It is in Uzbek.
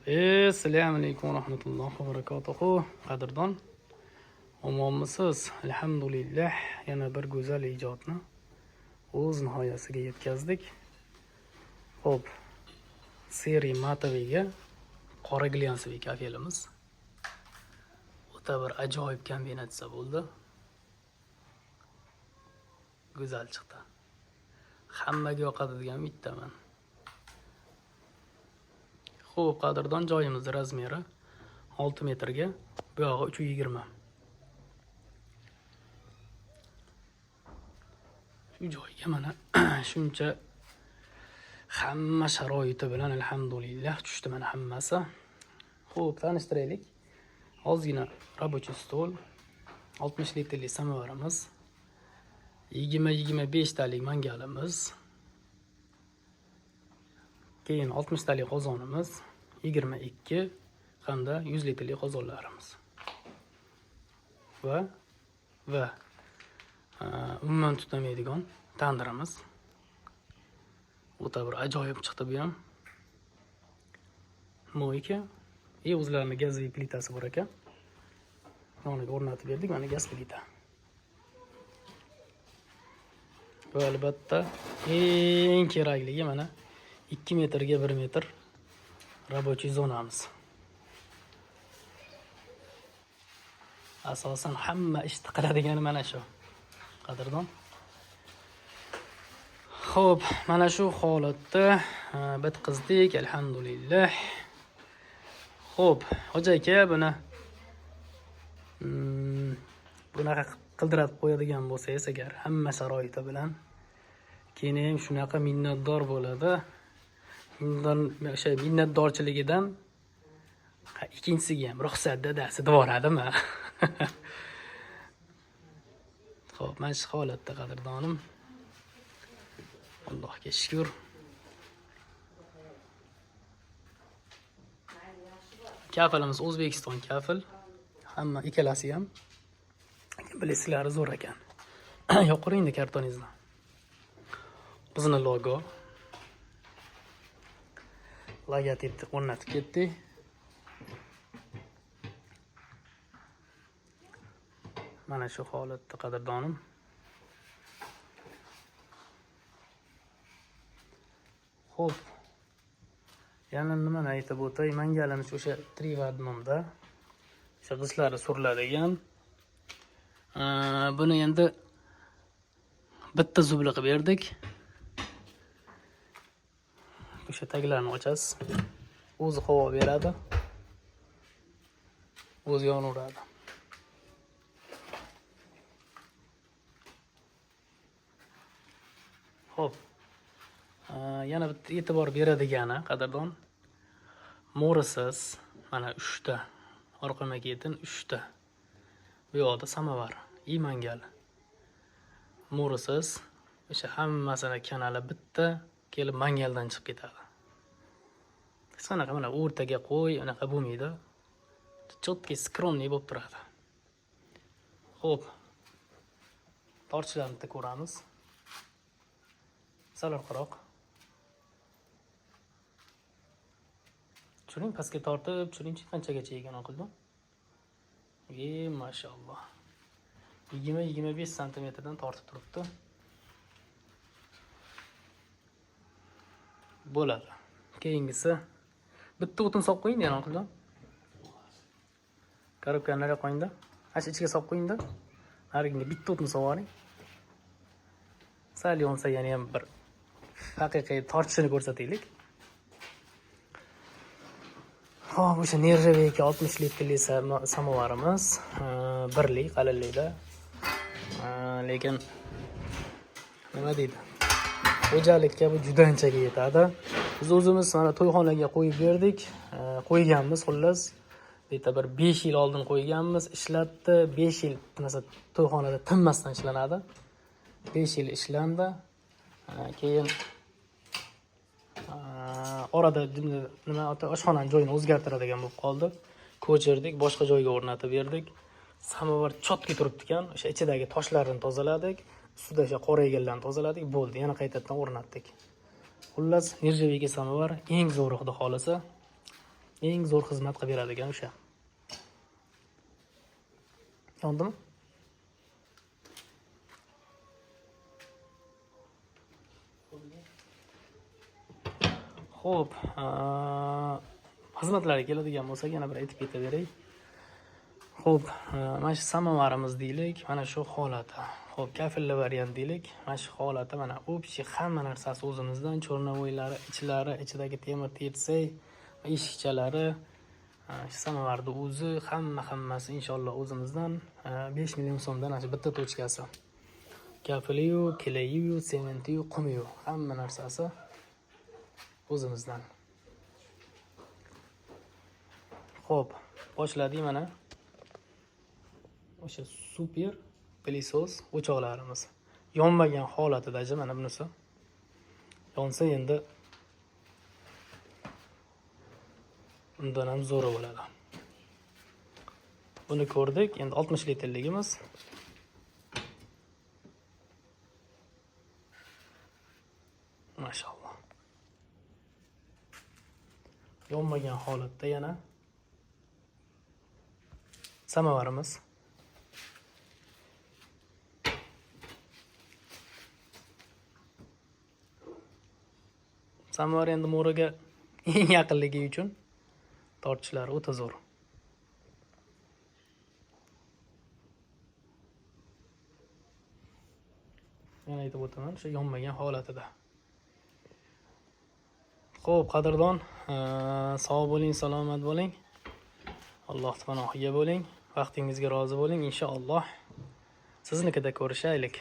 Assalomu alaykum va rahmatullohi va barakatuhu. Qadrdon, omonmisiz? Alhamdulillah, yana bir go'zal ijodni o'z nihoyasiga yetkazdik. Xo'p, seri matoviga qora glyansli kafelimiz o'ta bir ajoyib kombinatsiya bo'ldi. Go'zal chiqdi. Hammaga yoqadigan bittaman. Xo'p, qadrdon, joyimizning razmeri 6 metrga, bu yog'i 320. Shu joyga mana shuncha hamma sharoiti bilan alhamdulillah tushdi mana hammasi. Xo'p, tanishtiraylik. Ozgina рабочий stol, 60 litrli samovarimiz, 20-25 talik mangalimiz, keyin 60 talik qozonimiz, 22 hamda 100 litrli qozonlarimiz. Va umuman tutamaydigan tandirimiz. O'ta bir ajoyib chiqdi bu ham. Mo'yka, o'zlarini gazli plitasi bor ekan. Yoniga o'rnatib berdik, mana gaz plita. Va albatta eng kerakligi mana 2 metrga 1 metr рабочий zonamiz. Asosan hamma ishni qiladigani mana shu. Qadrdon. Xo'p, mana shu holatda bitqizdik, alhamdulillah. Xo'p, hoji aka, bunaqa qildirib qo'yadigan bo'lsangiz agar hamma sharoiti bilan, keyin ham shunaqa minnatdor bo'ladi. Minnatdorchiligidan ikkinchisiga ham ruxsat dadasi devoradimi? Xo'p, mana shu holatda qadrdonim. Allohga shukr. Kafilimiz O'zbekiston kafil. Hamma ikkalasi ham bilishlari zo'r ekan. Yo'qiringda kartoningizni. Bizning logo. Logotipni o'rnatib ketdik. Mana shu holatda qadrdonim. Xo'p. Yana nimani aytib o'tay? Mangalimiz o'sha 3 vadnomda. O'sha g'ishlari suriladigan. Buni endi bitta zubli qilib berdik. O'sha taglarni ochasiz. O'zi havo beradi. O'zi yonaveradi. Xo'p. Yana bitta e'tibor beradigani qadrdon, mo'risiz mana 3 ta orqa maketin 3 ta. Bu yoqda samovar, mangal. Mo'risiz o'sha hammasini kanali bitta kelib mangaldan chiqib ketadi. Hech qanaqa mana o'rtaga qo'y, unaqa bo'lmaydi. Chotki skromniy bo'lib turadi. Xo'p. Torchlarni ko'ramiz. Sal orqaroq. Tushuning, pastga tortib, tushuningchi qanchagacha ekan oqildim. Mashalloh. 20-25 sm dan tortib turibdi. Bo'ladi. Keyingisi bitta o'tin solib qo'ying yana oqildim. Korobkani nariga qo'yingda. Ash ichiga solib qo'yingda. Nariga bitta o'tin solib oling. Sal yonsa yana ham bir haqiqiy tortishini ko'rsataylik. Xo'p, o'sha nержавейка 60 litrli samovarimiz, birlik qalinlikda. Lekin nima deydi? Xo'jalikka bu juda anchaga yetadi. Biz o'zimiz mana to'yxonaga qo'yib berdik, qo'yganmiz xullas. Bitta bir 5 yil oldin qo'yganmiz, ishlatdi. 5 yil masalan to'yxonada tinmasdan ishlanadi. 5 yil ishlandi. Keyin orada nima oshxonaning joyini o'zgartiradigan bo'lib qoldi. Ko'chirdik, boshqa joyga o'rnatib berdik. Samovar chotki turibdi ekan, o'sha ichidagi toshlarni tozaladik, ustida o'sha qorayganlarni tozaladik, bo'ldi. Yana qaytadan o'rnatdik. Xullas, nержавейка samovar eng zo'ri xudo xolasa. eng zo'r xizmat qilib beradigan o'sha. Yondimi? Xo'p, xizmatlarga keladigan bo'lsak, yana bir aytib ketaveray. Xo'p, mana shu samovarimiz deylik, mana shu holati. Xo'p, kafilli variant deylik, mana shu holati, mana общий hamma narsasi o'zimizdan, cho'rnavoylari, ichlari, ichidagi temir tepsay, eshikchalari, shu samovarni o'zi, hammasi inshaalloh o'zimizdan. 5 million so'mdan ana shu bitta tochkasi. Kafiliyu, kilayu, sementiyu, qumiyu, hamma narsasi o'zimizdan. Xo'p, boshladik mana. O'sha super pilisos o'choqlarimiz. Yonmagan holatida mana bunisi. Yonsa endi undan ham zo'ri bo'ladi. Buni ko'rdik. Endi 60 litrligimiz. Mashalloh. Yonmagan holatda yana samovarimiz. Samovar endi mo'riga eng yaqinligi uchun tortishlari o'ta zo'r. Yana aytib o'taman, shu yonmagan holatida. Xo'p, qadrdon, sog' bo'ling, salomat bo'ling. Alloh panohiga bo'ling. Vaqtingizga rozi bo'ling. Inshaalloh siznikida ko'rishaylik.